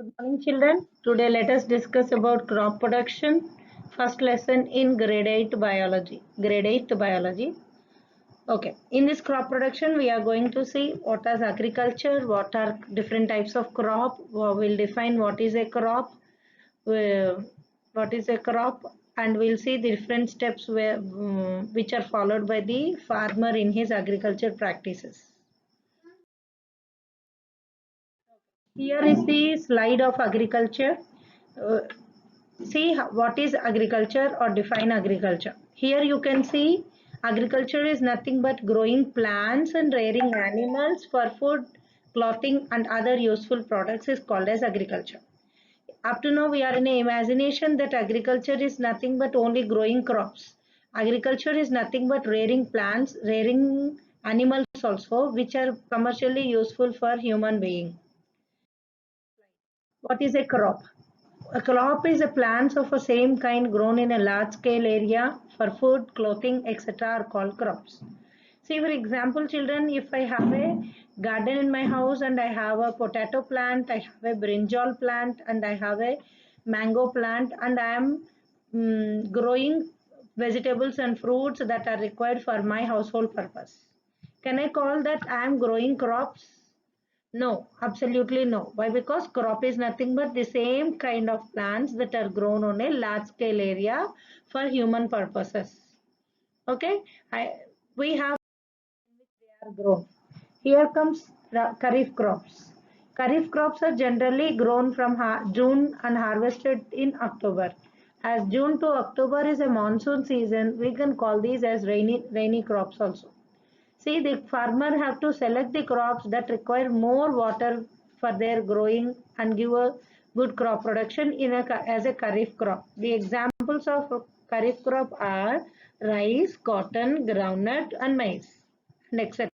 Good morning, children. Today, let us discuss about crop production. First lesson in grade 8 biology. Grade 8 biology. Okay. In this crop production, we are going to see what is agriculture, what are different types of crop. We'll define what is a crop, uh, what is a crop, and we'll see the different steps which are followed by the farmer in his agriculture practices. Here is the slide of agriculture. Uh, See what is agriculture or define agriculture. Here you can see agriculture is nothing but growing plants and rearing animals for food, clothing and other useful products is called as agriculture. Up to now we are in a imagination that agriculture is nothing but only growing crops. Agriculture is nothing but rearing plants, rearing animals also, which are commercially useful for human being. What is a crop? A crop is a plants of a same kind grown in a large scale area for food, clothing, etc. are called crops. See, for example, children, if I have a garden in my house and I have a potato plant, I have a brinjal plant, and I have a mango plant, and I am growing vegetables and fruits that are required for my household purpose. Can I call that I am growing crops? No, absolutely no. Why? Because crop is nothing but the same kind of plants that are grown on a large scale area for human purposes. Okay, we have they are grown. Here comes Kharif crops. Kharif crops are generally grown from June and harvested in October. As June to October is a monsoon season, we can call these as rainy crops also. See, the farmer have to select the crops that require more water for their growing and give a good crop production as a kharif crop. The examples of kharif crop are rice, cotton, groundnut, and maize, and etc.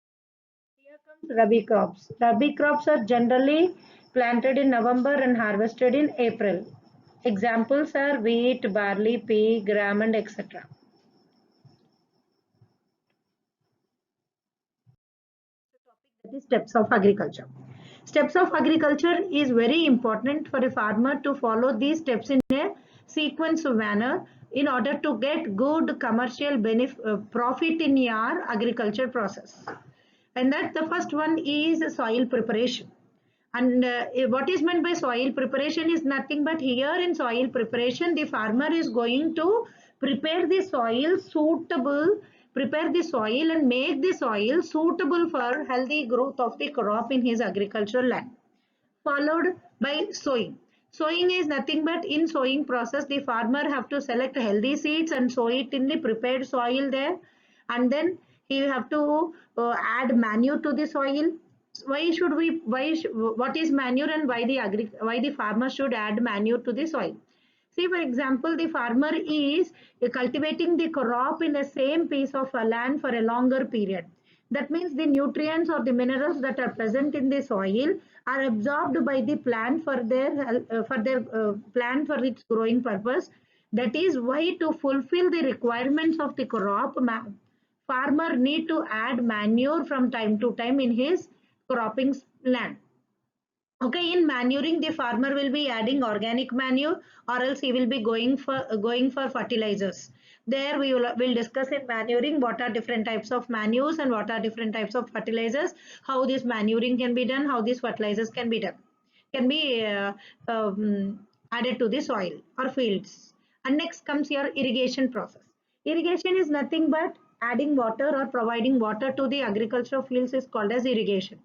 Here comes rabi crops. Rabi crops are generally planted in November and harvested in April. Examples are wheat, barley, pea, gram, and etc. That is steps of agriculture. Steps of agriculture is very important for a farmer to follow these steps in a sequence manner in order to get good commercial profit in your agriculture process. And that the first one is soil preparation. And what is meant by soil preparation is nothing but here in soil preparation, the farmer is going to prepare the soil suitable, prepare the soil and make the soil suitable for healthy growth of the crop in his agricultural land. Followed by sowing. Sowing is nothing but in sowing process, the farmer have to select healthy seeds and sow it in the prepared soil there. And then he have to add manure to the soil. Why should we, what is manure and why the farmer should add manure to the soil? See, for example, the farmer is cultivating the crop in the same piece of land for a longer period. That means the nutrients or the minerals that are present in the soil are absorbed by the plant for their plant for its growing purpose. That is why to fulfill the requirements of the crop, farmer need to add manure from time to time in his cropping land. Okay, in manuring, the farmer will be adding organic manure, or else he will be going for fertilizers. There will discuss in manuring what are different types of manures and what are different types of fertilizers, how this manuring can be done, how these fertilizers can be done, can be added to the soil or fields. And next comes your irrigation process. Irrigation is nothing but adding water or providing water to the agricultural fields is called as irrigation.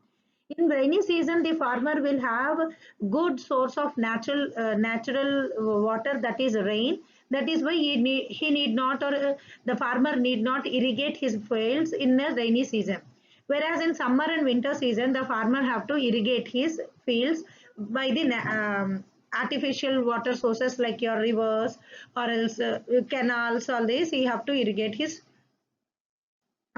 In rainy season, the farmer will have good source of natural water, that is rain. That is why he need not, or the farmer need not irrigate his fields in a rainy season. Whereas in summer and winter season, the farmer have to irrigate his fields by the artificial water sources like your rivers or else canals. All this he have to irrigate his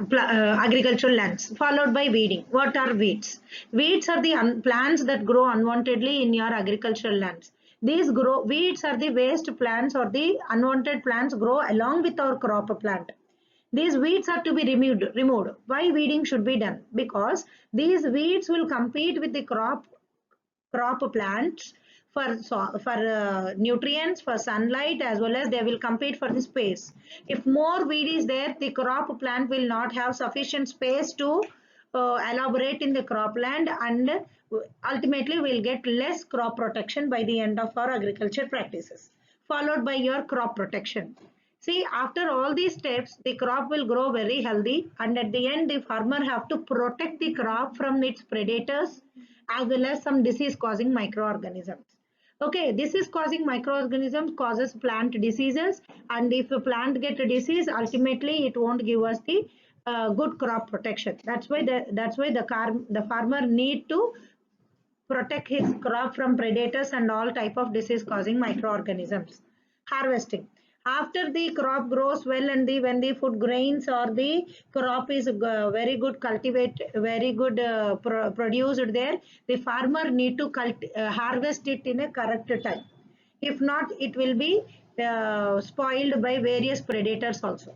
agricultural lands. Followed by weeding. What are weeds? Weeds are the plants that grow unwantedly in your agricultural lands. Weeds are the waste plants or the unwanted plants grow along with our crop plant. These weeds are to be removed. Why weeding should be done? Because these weeds will compete with the crop plants for nutrients, for sunlight, as well as they will compete for the space. If more weed is there, the crop plant will not have sufficient space to elaborate in the cropland, and ultimately we'll get less crop protection by the end of our agriculture practices, followed by your crop protection. See, after all these steps, the crop will grow very healthy, and at the end, the farmer have to protect the crop from its predators as well as some disease causing microorganisms. Okay, this is causing microorganisms causes plant diseases, and if a plant get a disease, ultimately it won't give us the good crop protection. That's why the farmer need to protect his crop from predators and all type of disease causing microorganisms. Harvesting. After the crop grows well, and when the food grains or the crop is very good very good produced there, the farmer need to harvest it in a correct time. If not, it will be spoiled by various predators also.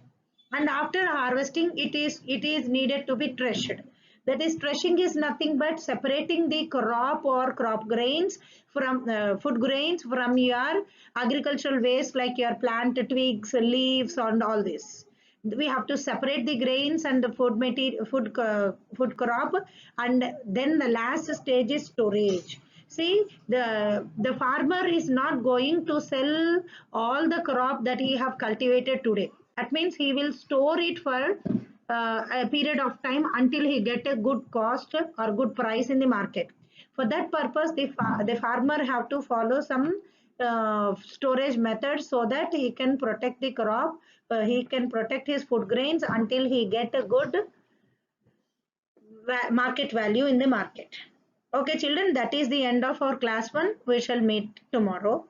And after harvesting, it is needed to be threshed. That is, threshing is nothing but separating the crop or crop grains from food grains from your agricultural waste, like your plant twigs, leaves, and all this. We have to separate the grains and the food material, food crop, and then the last stage is storage. See, the farmer is not going to sell all the crop that he have cultivated today. That means he will store it for a period of time until he get a good cost or good price in the market. For that purpose, the farmer have to follow some storage methods so that he can protect the crop. He can protect his food grains until he get a good market value in the market. Okay, children, that is the end of our class 1. We shall meet tomorrow.